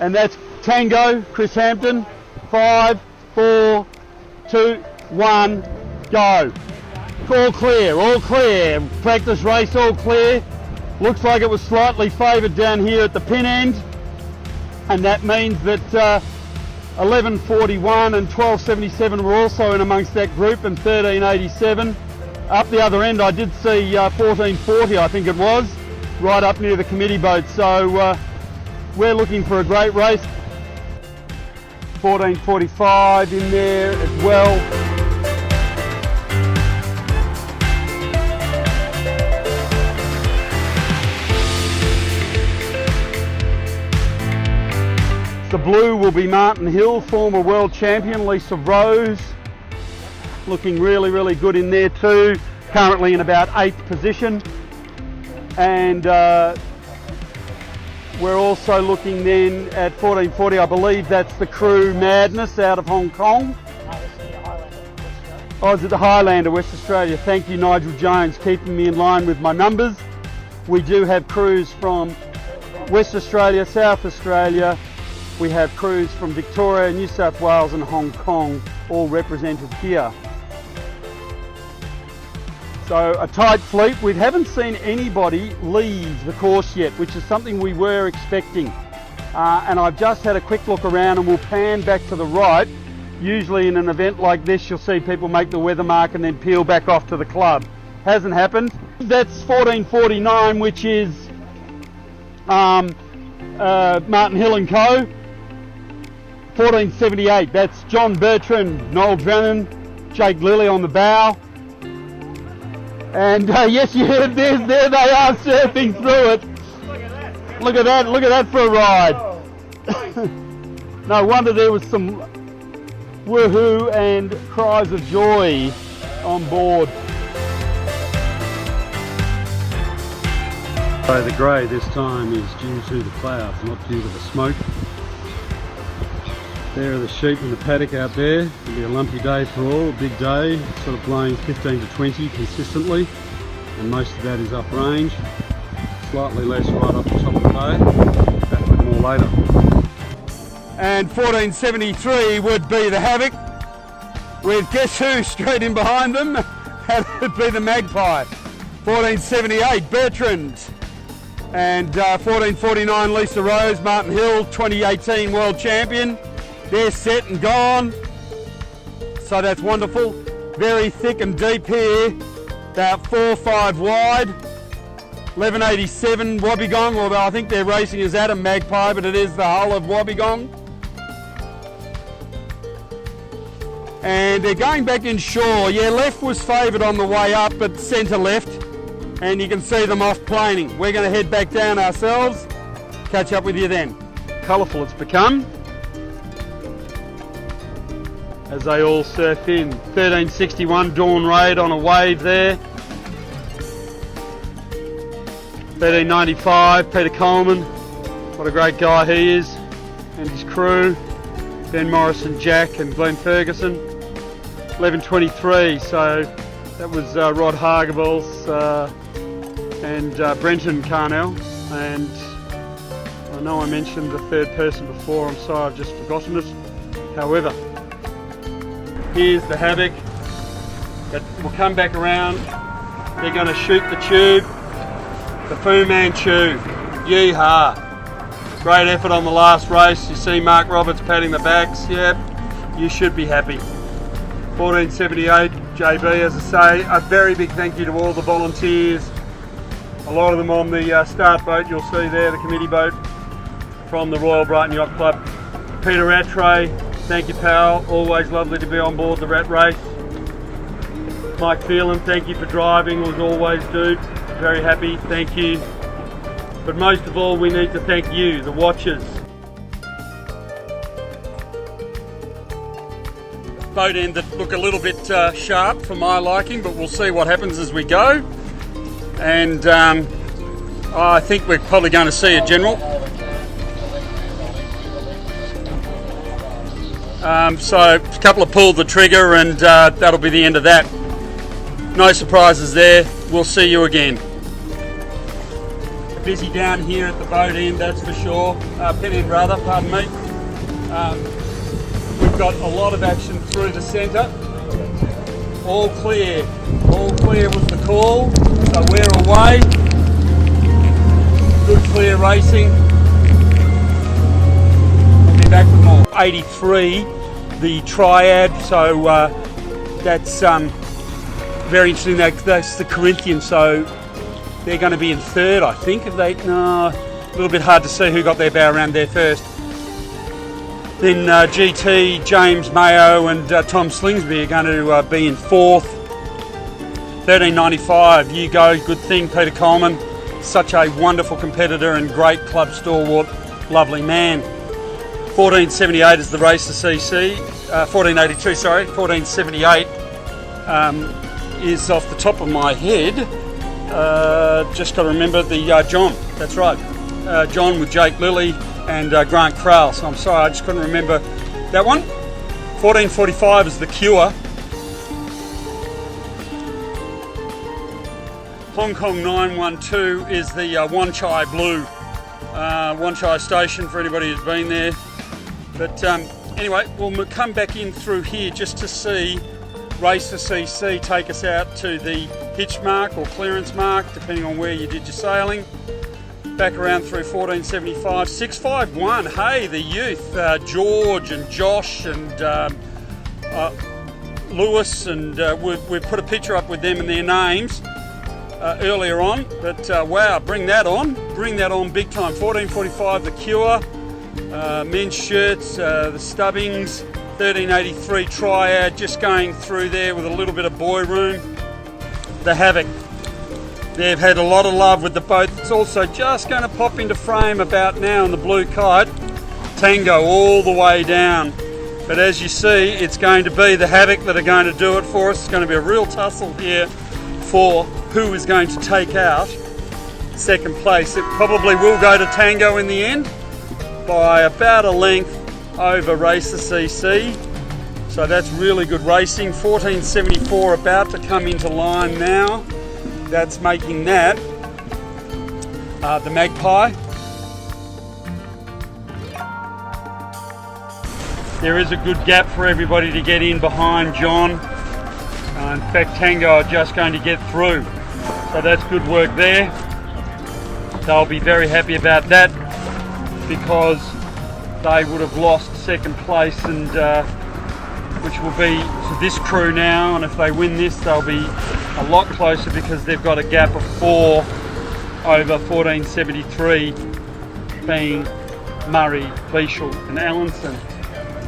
And that's Tango, Chris Hampton. 5, 4, 2, 1, go. All clear, all clear. Practice race, all clear. Looks like it was slightly favoured down here at the pin end. And that means that 11.41 and 12.77 were also in amongst that group, and 13.87. Up the other end I did see 14.40, I think it was, right up near the committee boat. So we're looking for a great race. 14.45 in there as well. The blue will be Martin Hill, former world champion Lisa Rose. Looking really, really good in there too. Currently in about 8th position. And we're also looking then at 14.40, I believe that's the Crew Madness out of Hong Kong. Oh, is it the Highlander, West Australia? Thank you, Nigel Jones, keeping me in line with my numbers. We do have crews from West Australia, South Australia. We have crews from Victoria, New South Wales and Hong Kong, all represented here. So a tight fleet. We haven't seen anybody leave the course yet, which is something we were expecting. And I've just had a quick look around, and we'll pan back to the right. Usually in an event like this, you'll see people make the weather mark and then peel back off to the club. Hasn't happened. That's 14.49, which is Martin Hill and Co. 14.78, that's John Bertrand, Noel Drennan, Jake Lilly on the bow. And yes, you heard there they are surfing through it. Look at that for a ride. No wonder there was some woohoo and cries of joy on board. So the grey this time is due to the clouds, not due to the smoke. There are the sheep in the paddock out there. It'll be a lumpy day for all, a big day, sort of blowing 15 to 20 consistently, and most of that is uprange. Slightly less right up the top of the bay. Back with more later. And 14.73 would be the Havoc, with guess who straight in behind them? That would be the Magpie. 14.78 Bertrand, and 14.49 Lisa Rose, Martin Hill, 2018 world champion. They're set and gone, so that's wonderful. Very thick and deep here, about 4 or 5 wide. 11.87 Wobbegong, although I think they're racing as Adam Magpie, but it is the hull of Wobbegong. And they're going back inshore. Yeah, left was favoured on the way up, but centre left, and you can see them off planing. We're going to head back down ourselves. Catch up with you then. Colourful it's become, as they all surf in. 13.61 Dawn Raid on a wave there. 13.95 Peter Coleman, what a great guy he is, and his crew. Ben Morrison, Jack and Glenn Ferguson. 11.23, so that was Rod Hargreaves and Brenton Carnell. And I know I mentioned the third person before, I'm sorry I've just forgotten it. However, here's the Havoc, but we'll come back around. They're going to shoot the tube, the Fu Manchu. Yeehaw! Great effort on the last race. You see Mark Roberts patting the backs. Yep, you should be happy. 14.78 JB, as I say. A very big thank you to all the volunteers. A lot of them on the start boat. You'll see there the committee boat from the Royal Brighton Yacht Club. Peter Rattray, thank you pal, always lovely to be on board the Rat Race. Mike Phelan, thank you for driving, as always dude, very happy, thank you. But most of all we need to thank you, the watchers. Boat end that look a little bit sharp for my liking, but we'll see what happens as we go. And I think we're probably going to see a general. So a couple of pulled the trigger, and that'll be the end of that. No surprises there. We'll see you again. busy down here at the boat end, that's for sure. Pin end rather, pardon me. We've got a lot of action through the centre. All clear was the call, so we're away. Good clear racing. We'll be back with more. 83, the triad, so that's very interesting. That's the Corinthian, so they're going to be in third, I think. If they, no, a little bit hard to see who got their bow around there first. Then GT, James Mayo and Tom Slingsby are going to be in fourth. 1395, you go, good thing, Peter Coleman. Such a wonderful competitor and great club stalwart, lovely man. 1478 is the race to CC. 1482, sorry, 1478 is off the top of my head. Just got to remember the John, that's right. John with Jake Lilly and Grant Crowell, so I'm sorry, I just couldn't remember that one. 1445 is the Cure. Hong Kong 912 is the Wanchai Blue. Wanchai Station for anybody who's been there. But anyway, we'll come back in through here just to see Race to CC take us out to the hitch mark or clearance mark, depending on where you did your sailing. Back around through 1475, 651, hey, the youth, George and Josh and Lewis, and we've put a picture up with them and their names earlier on, but wow, bring that on big time. 1445, the Cure, men's shirts, the Stubbings, 1383 Triad, just going through there with a little bit of boy room. The Havoc. They've had a lot of love with the boat. It's also just going to pop into frame about now in the Blue Kite. Tango all the way down. But as you see, it's going to be the Havoc that are going to do it for us. It's going to be a real tussle here for who is going to take out second place. It probably will go to Tango in the end by about a length over Race to CC. So that's really good racing. 1474 about to come into line now. That's making that the Magpie. There is a good gap for everybody to get in behind John. In fact, Tango are just going to get through. So that's good work there. They'll be very happy about that because they would have lost second place, and which will be to this crew now, and if they win this they'll be a lot closer because they've got a gap of 4 over 1473 being Murray, Beashel and Allenson.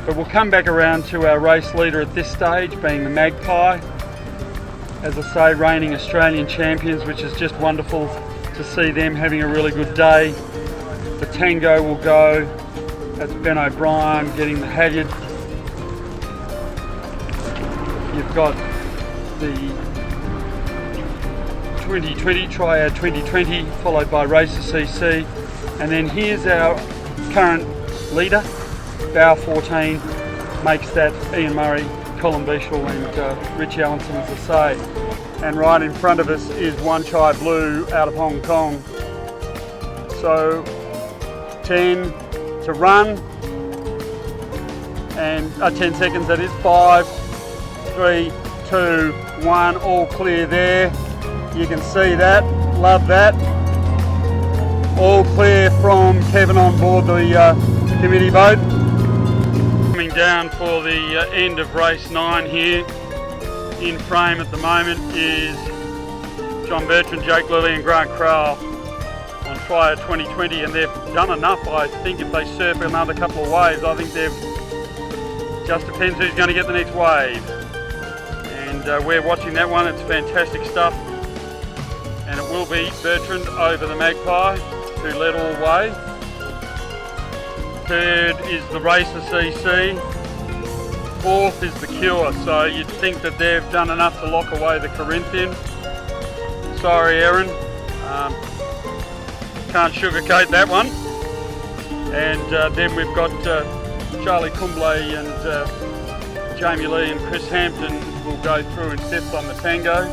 But we'll come back around to our race leader at this stage, being the Magpie. As I say, reigning Australian champions, which is just wonderful to see them having a really good day. The Tango will go. That's Ben O'Brien getting the halyard. You've got the 2020, Triad 2020, followed by Race to CC. And then here's our current leader, bow 14, makes that Ian Murray, Colin Beashel and Richie Allenson, as I say. And right in front of us is Wanchai Blue out of Hong Kong. So 10 to run, and 10 seconds that is. 5, 3, 2, 1, all clear there. You can see that, love that. All clear from Kevin on board the committee boat. Coming down for the end of race 9 here. In frame at the moment is John Bertrand, Jake Lilly and Grant Crowell on Triad 2020, and they've done enough. I think if they surf another couple of waves, I think they've, just depends who's going to get the next wave. And we're watching that one, it's fantastic stuff. And it will be Bertrand over the Magpie, who led all the way. Third is the Race to CC. Fourth is the Cure, so you'd think that they've done enough to lock away the Corinthian. Sorry, Aaron. Can't sugarcoat that one. And then we've got Charlie Kumble and Jamie Lee and Chris Hampton will go through in fifth on the Tango.